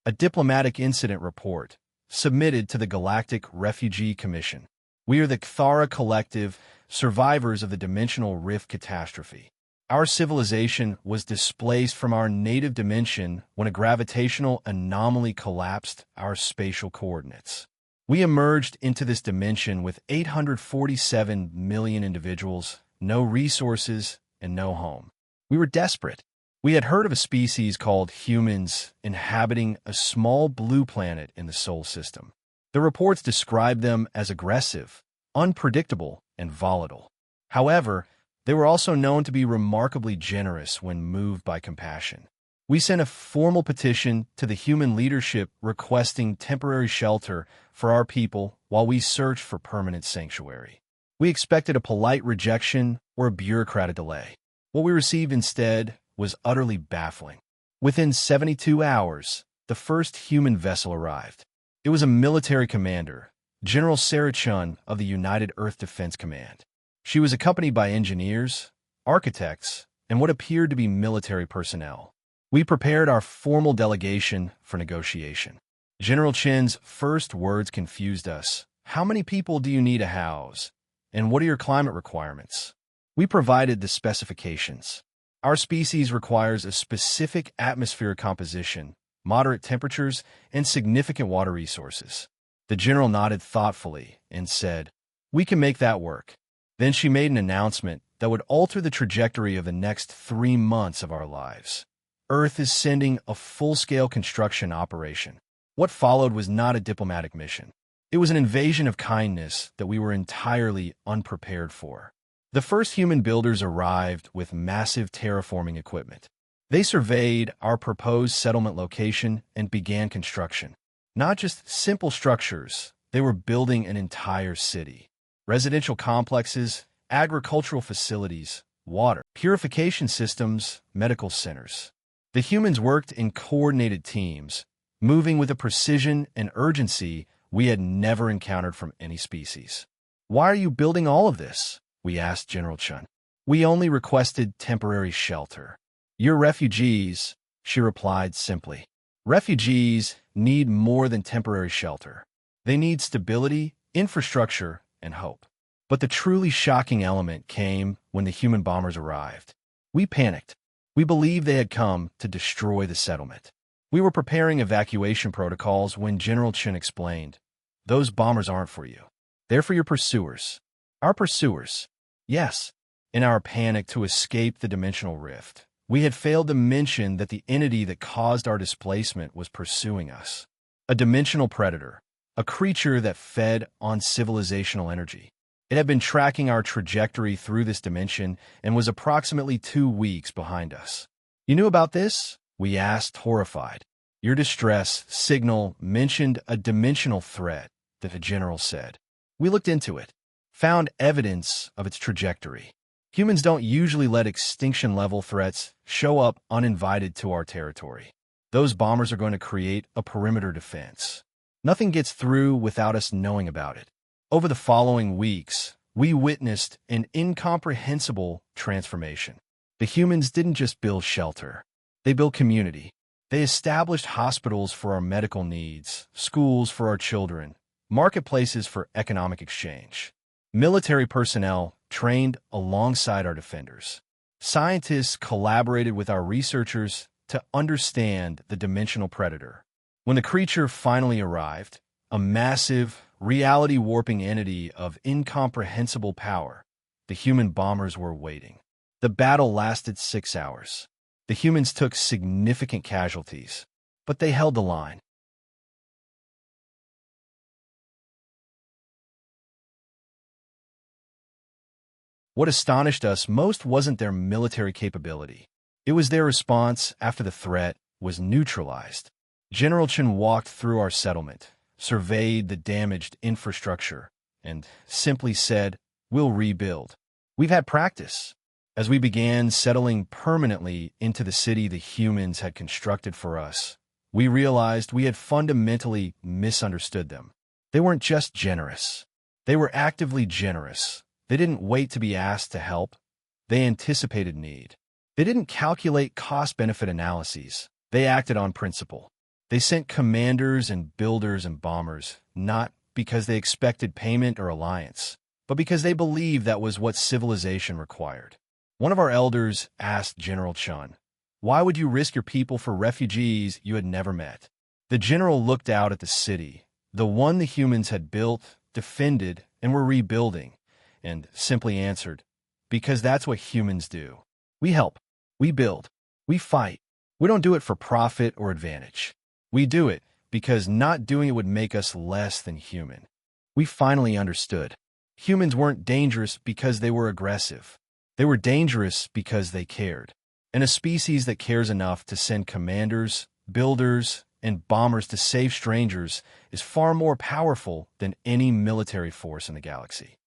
a diplomatic incident report submitted to the Galactic Refugee Commission. We are the Kthara Collective, survivors of the dimensional rift catastrophe. Our civilization was displaced from our native dimension when a gravitational anomaly collapsed our spatial coordinates. We emerged into this dimension with 847 million individuals, no resources, and no home. We were desperate. We had heard of a species called humans inhabiting a small blue planet in the Sol system. The reports described them as aggressive, unpredictable, and volatile. However, they were also known to be remarkably generous when moved by compassion. We sent a formal petition to the human leadership requesting temporary shelter for our people while we searched for permanent sanctuary. We expected a polite rejection or a bureaucratic delay. What we received instead was utterly baffling. Within 72 hours, the first human vessel arrived. It was a military commander, General Sarah Chun of the United Earth Defense Command. She was accompanied by engineers, architects, and what appeared to be military personnel. We prepared our formal delegation for negotiation. General Chen's first words confused us. How many people do you need to house? And what are your climate requirements? We provided the specifications. Our species requires a specific atmospheric composition, moderate temperatures, and significant water resources. The general nodded thoughtfully and said, "We can make that work." Then she made an announcement that would alter the trajectory of the next 3 months of our lives. Earth is sending a full-scale construction operation. What followed was not a diplomatic mission. It was an invasion of kindness that we were entirely unprepared for. The first human builders arrived with massive terraforming equipment. They surveyed our proposed settlement location and began construction. Not just simple structures, they were building an entire city. Residential complexes, agricultural facilities, water, purification systems, medical centers. The humans worked in coordinated teams, moving with a precision and urgency we had never encountered from any species. "Why are you building all of this?" we asked General Chun. "We only requested temporary shelter." "You're refugees," she replied simply. "Refugees need more than temporary shelter. They need stability, infrastructure, and hope." But the truly shocking element came when the human bombers arrived. We panicked. We believed they had come to destroy the settlement. We were preparing evacuation protocols when General Chen explained, "Those bombers aren't for you. They're for your pursuers." Our pursuers. Yes. In our panic to escape the dimensional rift, we had failed to mention that the entity that caused our displacement was pursuing us. A dimensional predator. A creature that fed on civilizational energy. It had been tracking our trajectory through this dimension and was approximately 2 weeks behind us. "You knew about this?" we asked, horrified. "Your distress signal mentioned a dimensional threat," the general said. We looked into it, found evidence of its trajectory. Humans don't usually let extinction-level threats show up uninvited to our territory. Those bombers are going to create a perimeter defense. Nothing gets through without us knowing about it. Over the following weeks, we witnessed an incomprehensible transformation. The humans didn't just build shelter. They built community. They established hospitals for our medical needs, schools for our children, marketplaces for economic exchange. Military personnel trained alongside our defenders. Scientists collaborated with our researchers to understand the dimensional predator. When the creature finally arrived, a massive, reality-warping entity of incomprehensible power, the human bombers were waiting. The battle lasted 6 hours. The humans took significant casualties, but they held the line. What astonished us most wasn't their military capability. It was their response after the threat was neutralized. General Chen walked through our settlement, surveyed the damaged infrastructure, and simply said, "We'll rebuild." We've had practice. As we began settling permanently into the city the humans had constructed for us, we realized we had fundamentally misunderstood them. They weren't just generous. They were actively generous. They didn't wait to be asked to help. They anticipated need. They didn't calculate cost-benefit analyses. They acted on principle. They sent commanders and builders and bombers, not because they expected payment or alliance, but because they believed that was what civilization required. One of our elders asked General Chun, "Why would you risk your people for refugees you had never met?" The general looked out at the city, the one the humans had built, defended, and were rebuilding, and simply answered, "Because that's what humans do. We help, we build, we fight. We don't do it for profit or advantage. We do it because not doing it would make us less than human." We finally understood. Humans weren't dangerous because they were aggressive. They were dangerous because they cared. And a species that cares enough to send commanders, builders, and bombers to save strangers is far more powerful than any military force in the galaxy.